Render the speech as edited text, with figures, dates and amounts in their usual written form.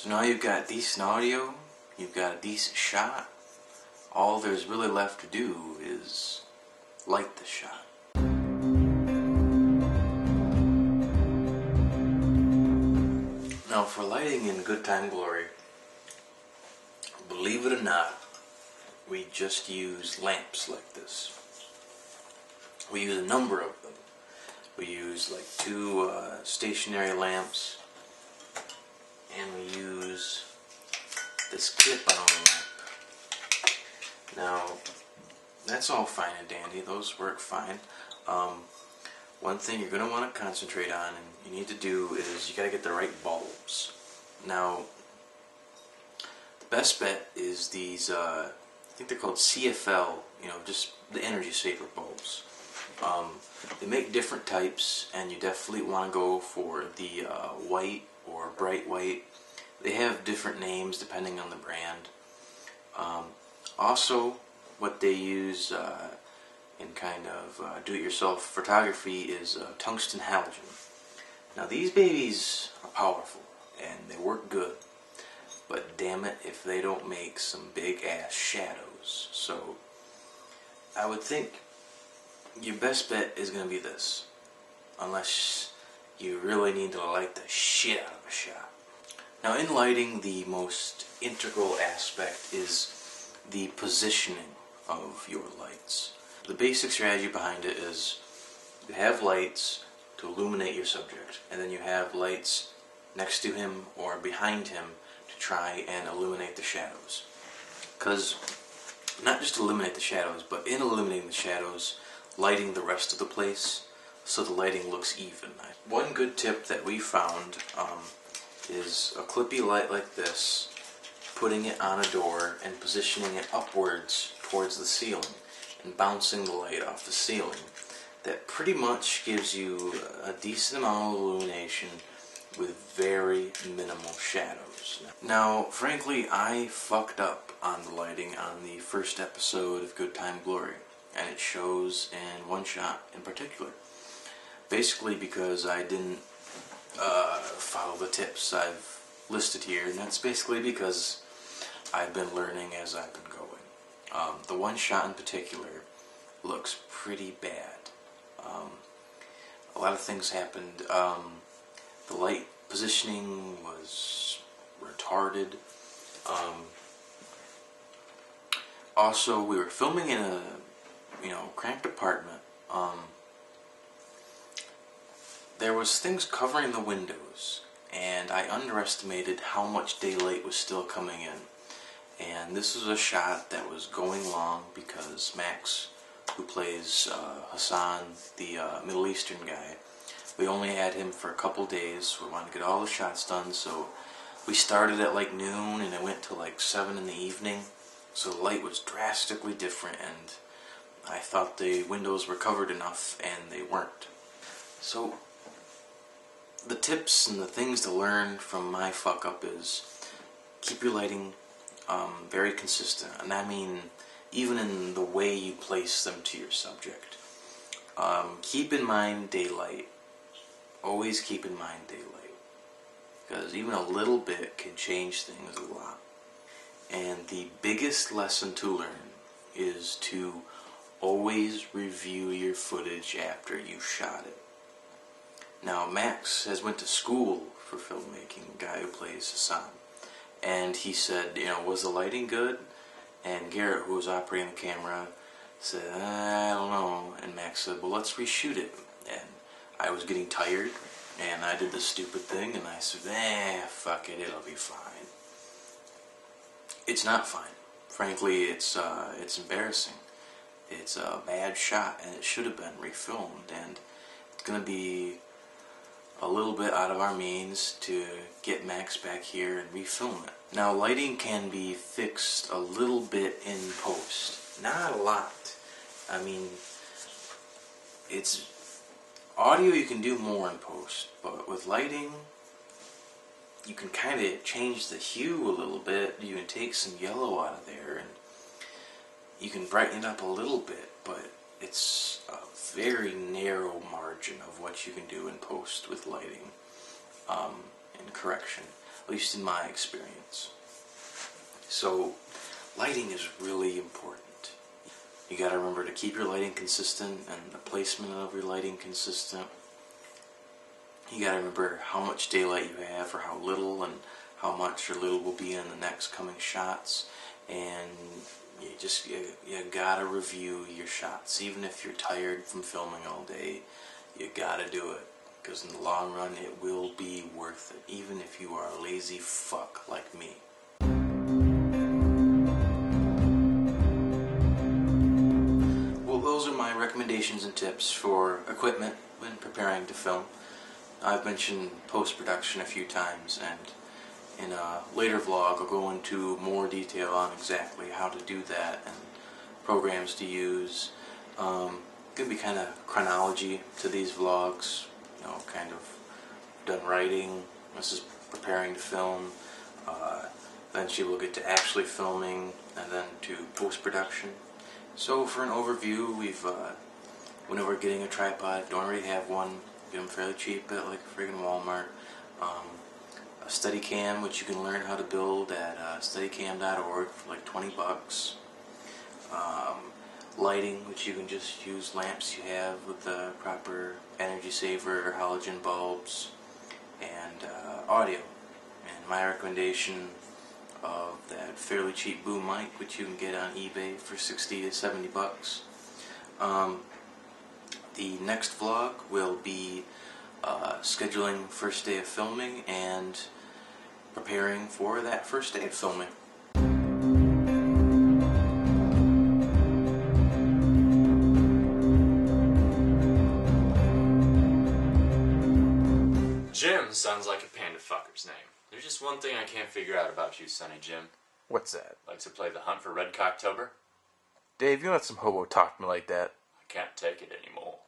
So now you've got decent audio, you've got a decent shot. All there's really left to do is light the shot. Now for lighting in Good Time Glory, believe it or not, we just use lamps like this. We use a number of them. We use like 2 stationary lamps, and we use this clip-on lamp. Now, that's all fine and dandy. Those work fine. One thing you're going to want to concentrate on and you need to do is you got to get the right bulbs. Now, the best bet is these, I think they're called CFL, just the energy saver bulbs. They make different types, and you definitely want to go for the white or bright white. They have different names depending on the brand. Also, what they use in kind of do-it-yourself photography is tungsten halogen. Now these babies are powerful and they work good, but damn it if they don't make some big ass shadows. So I would think your best bet is going to be this, unless you really need to light the shit out of a shot. Now in lighting, the most integral aspect is the positioning of your lights. The basic strategy behind it is you have lights to illuminate your subject, and then you have lights next to him or behind him to try and illuminate the shadows. Because not just illuminate the shadows, but in illuminating the shadows, lighting the rest of the place so the lighting looks even. One good tip that we found is a clippy light like this, putting it on a door and positioning it upwards towards the ceiling and bouncing the light off the ceiling. That pretty much gives you a decent amount of illumination with very minimal shadows. Now, frankly, I fucked up on the lighting on the first episode of Good Time Glory, and it shows in one shot in particular. Basically because I didn't follow the tips I've listed here, and that's basically because I've been learning as I've been going. The one shot in particular looks pretty bad. A lot of things happened. The light positioning was retarded. Also, we were filming in a cramped apartment. There was things covering the windows, and I underestimated how much daylight was still coming in. And this was a shot that was going long because Max, who plays Hassan, the Middle Eastern guy, we only had him for a couple days. We wanted to get all the shots done, so we started at like noon and it went to like 7 in the evening. So the light was drastically different, and I thought the windows were covered enough, and they weren't. So the tips and the things to learn from my fuck up is keep your lighting very consistent, and I mean even in the way you place them to your subject. Keep in mind daylight. Always keep in mind daylight, because even a little bit can change things a lot. And the biggest lesson to learn is to always review your footage after you shot it. Now, Max has went to school for filmmaking, the guy who plays Hassan, and he said, was the lighting good? And Garrett, who was operating the camera, said, I don't know. And Max said, well, let's reshoot it. And I was getting tired, and I did the stupid thing, and I said, fuck it, it'll be fine. It's not fine. Frankly, it's embarrassing. It's a bad shot, and it should have been refilmed, and it's going to be a little bit out of our means to get Max back here and refilm it. Now, lighting can be fixed a little bit in post. Not a lot. I mean, it's audio you can do more in post, but with lighting, you can kind of change the hue a little bit. You can take some yellow out of there, and you can brighten it up a little bit, but it's a very narrow margin of what you can do in post with lighting and correction. at least in my experience. So, lighting is really important. You gotta remember to keep your lighting consistent and the placement of your lighting consistent. You gotta remember how much daylight you have or how little, and how much or little will be in the next coming shots. And you gotta review your shots. Even if you're tired from filming all day, you gotta do it. Because in the long run, it will be worth it. Even if you are a lazy fuck like me. Those are my recommendations and tips for equipment when preparing to film. I've mentioned post-production a few times, and in a later vlog I'll go into more detail on exactly how to do that and programs to use. Going to be kind of chronology to these vlogs, you know, kind of done writing, this is preparing to film, eventually we'll get to actually filming, and then to post-production. So for an overview, we've went over getting a tripod. If you don't already have one, get them fairly cheap at like friggin' Walmart. A Steadicam, which you can learn how to build at steadicam.org for like 20 bucks. Lighting, which you can just use lamps you have with the proper energy saver or halogen bulbs. And audio. And my recommendation of that fairly cheap boom mic, which you can get on eBay for 60 to 70 bucks. The next vlog will be scheduling first day of filming and preparing for that first day of filming. Jim sounds like a panda fucker's name. There's just one thing I can't figure out about you, Sonny Jim. What's that? Like to play the hunt for Red Cocktober? Dave, you don't let some hobo talk to me like that. I can't take it anymore.